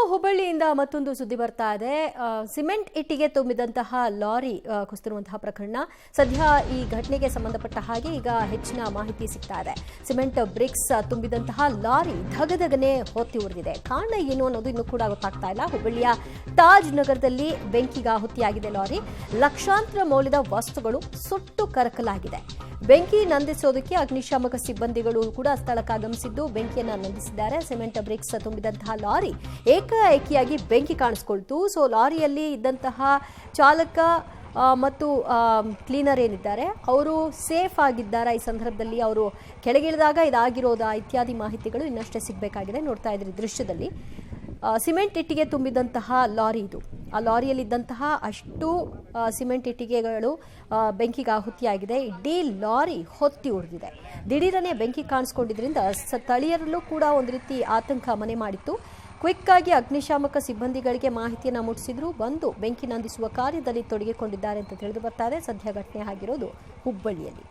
ಹುಬ್ಬಳ್ಳಿಯಿಂದ ಮತ್ತೊಂದು ಸುದ್ದಿ ಬರ್ತಾ ಇದೆ. ಸಿಮೆಂಟ್ ಇಟ್ಟಿಗೆ ತುಂಬಿದಂತಹ ಲಾರಿ ಕುಸಿದಿರುವಂತಹ ಪ್ರಕರಣ. ಸದ್ಯ ಈ ಘಟನೆಗೆ ಸಂಬಂಧಪಟ್ಟ ಹಾಗೆ ಈಗ ಹೆಚ್ಚಿನ ಮಾಹಿತಿ ಸಿಗ್ತಾ ಇದೆ. ಸಿಮೆಂಟ್ ಬ್ರಿಕ್ಸ್ ತುಂಬಿದಂತಹ ಲಾರಿ ಧಗಧಗನೆ ಹೊತ್ತಿ ಉರಿದಿದೆ. ಕಾರಣ ಏನು ಅನ್ನೋದು ಇನ್ನೂ ಕೂಡ ಗೊತ್ತಾಗ್ತಾ ಇಲ್ಲ. ಹುಬ್ಬಳ್ಳಿಯ ತಾಜ್ ನಗರದಲ್ಲಿ ಬೆಂಕಿಗಾಹುತಿಯಾಗಿದೆ ಲಾರಿ. ಲಕ್ಷಾಂತರ ಮೌಲ್ಯದ ವಸ್ತುಗಳು ಸುಟ್ಟು ಕರಕಲಾಗಿದೆ. ಬೆಂಕಿ ನಂದಿಸೋದಕ್ಕೆ ಅಗ್ನಿಶಾಮಕ ಸಿಬ್ಬಂದಿಗಳು ಕೂಡ ಸ್ಥಳಕ್ಕಾಗಮಿಸಿದ್ದು ಬೆಂಕಿಯನ್ನು ನಂದಿಸಿದ್ದಾರೆ. ಸಿಮೆಂಟ್ ಬ್ರಿಕ್ಸ್ ತುಂಬಿದಂತಹ ಲಾರಿ ಏಕಾಏಕಿಯಾಗಿ ಬೆಂಕಿ ಕಾಣಿಸ್ಕೊಳ್ತು. ಸೊ ಲಾರಿಯಲ್ಲಿ ಇದ್ದಂತಹ ಚಾಲಕ ಮತ್ತು ಕ್ಲೀನರ್ ಏನಿದ್ದಾರೆ ಅವರು ಸೇಫ್ ಆಗಿದ್ದಾರೆ. ಈ ಸಂದರ್ಭದಲ್ಲಿ ಅವರು ಕೆಳಗಿಳಿದಾಗ ಇದಾಗಿರೋದಾ ಇತ್ಯಾದಿ ಮಾಹಿತಿಗಳು ಇನ್ನಷ್ಟೇ ಸಿಗಬೇಕಾಗಿದೆ. ನೋಡ್ತಾ ಇದ್ರಿ ದೃಶ್ಯದಲ್ಲಿ ಸಿಮೆಂಟ್ ಇಟ್ಟಿಗೆ ತುಂಬಿದಂತಹ ಲಾರಿ ಇದು. ಆ ಲಾರಿಯಲ್ಲಿದ್ದಂತಹ ಅಷ್ಟು ಸಿಮೆಂಟ್ ಇಟ್ಟಿಗೆಗಳು ಬೆಂಕಿಗಾಹುತಿಯಾಗಿದೆ. ಇಡೀ ಲಾರಿ ಹೊತ್ತಿ ಉರಿದಿದೆ. ದಿಢೀರನೆ ಬೆಂಕಿ ಕಾಣಿಸ್ಕೊಂಡಿದ್ರಿಂದ ಸ್ಥಳೀಯರಲ್ಲೂ ಕೂಡ ಒಂದು ರೀತಿ ಆತಂಕ ಮನೆ ಮಾಡಿತ್ತು. ಕ್ವಿಕ್ ಆಗಿ ಅಗ್ನಿಶಾಮಕ ಸಿಬ್ಬಂದಿಗಳಿಗೆ ಮಾಹಿತಿಯನ್ನು ಮುಟ್ಟಿಸಿದ್ರು. ಬಂದು ಬೆಂಕಿ ನಂದಿಸುವ ಕಾರ್ಯದಲ್ಲಿ ತೊಡಗಿಕೊಂಡಿದ್ದಾರೆ ಅಂತ ತಿಳಿದು ಬರ್ತಾರೆ. ಸದ್ಯ ಘಟನೆ ಆಗಿರೋದು ಹುಬ್ಬಳ್ಳಿಯಲ್ಲಿ.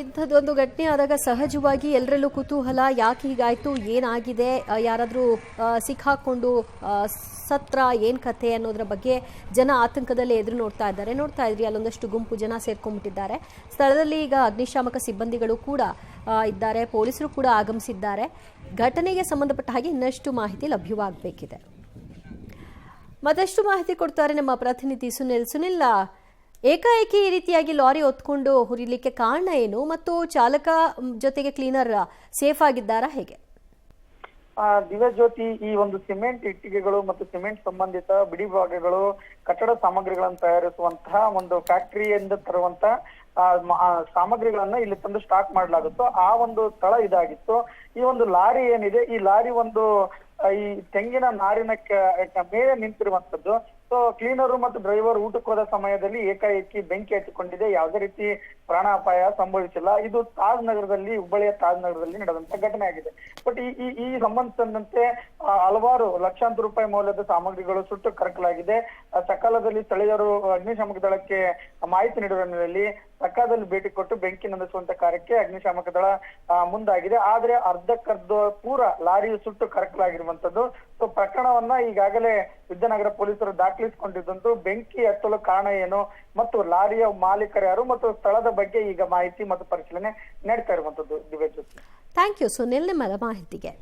ಇಂಥದ್ದೊಂದು ಘಟನೆ ಆದಾಗ ಸಹಜವಾಗಿ ಎಲ್ಲರಲ್ಲೂ ಕುತೂಹಲ, ಯಾಕೆ ಹೀಗಾಯಿತು, ಏನಾಗಿದೆ, ಯಾರಾದರೂ ಸಿಕ್ಕಾಕೊಂಡು ಸತ್ರ, ಏನು ಕಥೆ ಅನ್ನೋದ್ರ ಬಗ್ಗೆ ಜನ ಆತಂಕದಲ್ಲೇ ಎದುರು ನೋಡ್ತಾ ಇದ್ರಿ. ಅಲ್ಲೊಂದಷ್ಟು ಗುಂಪು ಜನ ಸೇರ್ಕೊಂಡ್ಬಿಟ್ಟಿದ್ದಾರೆ. ಸ್ಥಳದಲ್ಲಿ ಈಗ ಅಗ್ನಿಶಾಮಕ ಸಿಬ್ಬಂದಿಗಳು ಕೂಡ ಇದ್ದಾರೆ, ಪೊಲೀಸರು ಕೂಡ ಆಗಮಿಸಿದ್ದಾರೆ. ಘಟನೆಗೆ ಸಂಬಂಧಪಟ್ಟ ಹಾಗೆ ಇನ್ನಷ್ಟು ಮಾಹಿತಿ ಲಭ್ಯವಾಗಬೇಕಿದೆ. ಮತ್ತಷ್ಟು ಮಾಹಿತಿ ಕೊಡ್ತಾರೆ ನಮ್ಮ ಪ್ರತಿನಿಧಿ ಸುನಿಲ್. ಏಕಾಏಕಿ ಈ ರೀತಿಯಾಗಿ ಲಾರಿ ಹೊತ್ಕೊಂಡು ಹುರಿಲಿಕ್ಕೆ ಕಾರಣ ಏನು ಮತ್ತು ಚಾಲಕ ಜೊತೆಗೆ ಕ್ಲೀನರ್ ಸೇಫ್ ಆಗಿದ್ದಾರಾ, ಹೇಗೆ? ದಿವ್ಯಜ್ಯೋತಿ, ಈ ಒಂದು ಸಿಮೆಂಟ್ ಇಟ್ಟಿಗೆಗಳು ಮತ್ತು ಸಿಮೆಂಟ್ ಸಂಬಂಧಿತ ಬಿಡಿ ಭಾಗಗಳು, ಕಟ್ಟಡ ಸಾಮಗ್ರಿಗಳನ್ನು ತಯಾರಿಸುವಂತಹ ಒಂದು ಫ್ಯಾಕ್ಟರಿಯಿಂದ ತರುವಂತಹ ಸಾಮಗ್ರಿಗಳನ್ನ ಇಲ್ಲಿ ತಂದು ಸ್ಟಾಕ್ ಮಾಡಲಾಗುತ್ತೋ ಆ ಒಂದು ಸ್ಥಳ ಇದಾಗಿತ್ತು. ಈ ಒಂದು ಲಾರಿ ಏನಿದೆ, ಈ ಲಾರಿ ಒಂದು ಈ ತೆಂಗಿನ ನಾರಿನ ಮೇಲೆ ನಿಂತಿರುವಂತದ್ದು. ಸೊ ಕ್ಲೀನರು ಮತ್ತು ಡ್ರೈವರ್ ಊಟಕ್ಕೆ ಹೋದ ಸಮಯದಲ್ಲಿ ಏಕಾಏಕಿ ಬೆಂಕಿ ಹಚ್ಚಿಕೊಂಡಿದೆ. ಯಾವುದೇ ರೀತಿ ಪ್ರಾಣಾಪಾಯ ಸಂಭವಿಸಿಲ್ಲ. ಇದು ತಾಜ್ ನಗರದಲ್ಲಿ, ಹುಬ್ಬಳ್ಳಿಯ ತಾಜ್ ನಗರದಲ್ಲಿ ನಡೆದಂತ ಘಟನೆ ಆಗಿದೆ. ಬಟ್ ಈ ಸಂಬಂಧಿಸಿದಂತೆ ಹಲವಾರು ಲಕ್ಷಾಂತರ ರೂಪಾಯಿ ಮೌಲ್ಯದ ಸಾಮಗ್ರಿಗಳು ಸುಟ್ಟು ಕರಕಲಾಗಿದೆ. ಸಕಾಲದಲ್ಲಿ ಸ್ಥಳೀಯರು ಅಗ್ನಿಶಾಮಕ ದಳಕ್ಕೆ ಮಾಹಿತಿ ನೀಡುವ ಹಿನ್ನೆಲೆಯಲ್ಲಿ ಸಕಾಲದಲ್ಲಿ ಭೇಟಿ ಕೊಟ್ಟು ಬೆಂಕಿ ನಂದಿಸುವಂತ ಕಾರ್ಯಕ್ಕೆ ಅಗ್ನಿಶಾಮಕ ದಳ ಮುಂದಾಗಿದೆ. ಆದ್ರೆ ಅರ್ಧಕ್ಕರ್ಧ ಪೂರ ಲಾರಿಯು ಸುಟ್ಟು ಕರಕಲಾಗಿರುವಂತದ್ದು. ಸೊ ಪ್ರಕರಣವನ್ನ ಈಗಾಗಲೇ ವಿದ್ಯಾನಗರ ಪೊಲೀಸರು ದಾಖಲಿಸಿಕೊಂಡಿದ್ದಂತೂ ಬೆಂಕಿ ಹತ್ತಲು ಕಾರಣ ಏನು ಮತ್ತು ಲಾರಿಯ ಮಾಲೀಕರು ಯಾರು ಮತ್ತು ಸ್ಥಳದ ಬಗ್ಗೆ ಈಗ ಮಾಹಿತಿ ಮತ್ತು ಪರಿಶೀಲನೆ ನಡೀತಾ ಇರುವಂತದ್ದು. ದಿವ್ಯಜ್ಯೋತಿ, ಥ್ಯಾಂಕ್ ಯು ಸುನಿಲ್, ನಿಮ್ಮೆಲ್ಲ ಮಾಹಿತಿಗೆ.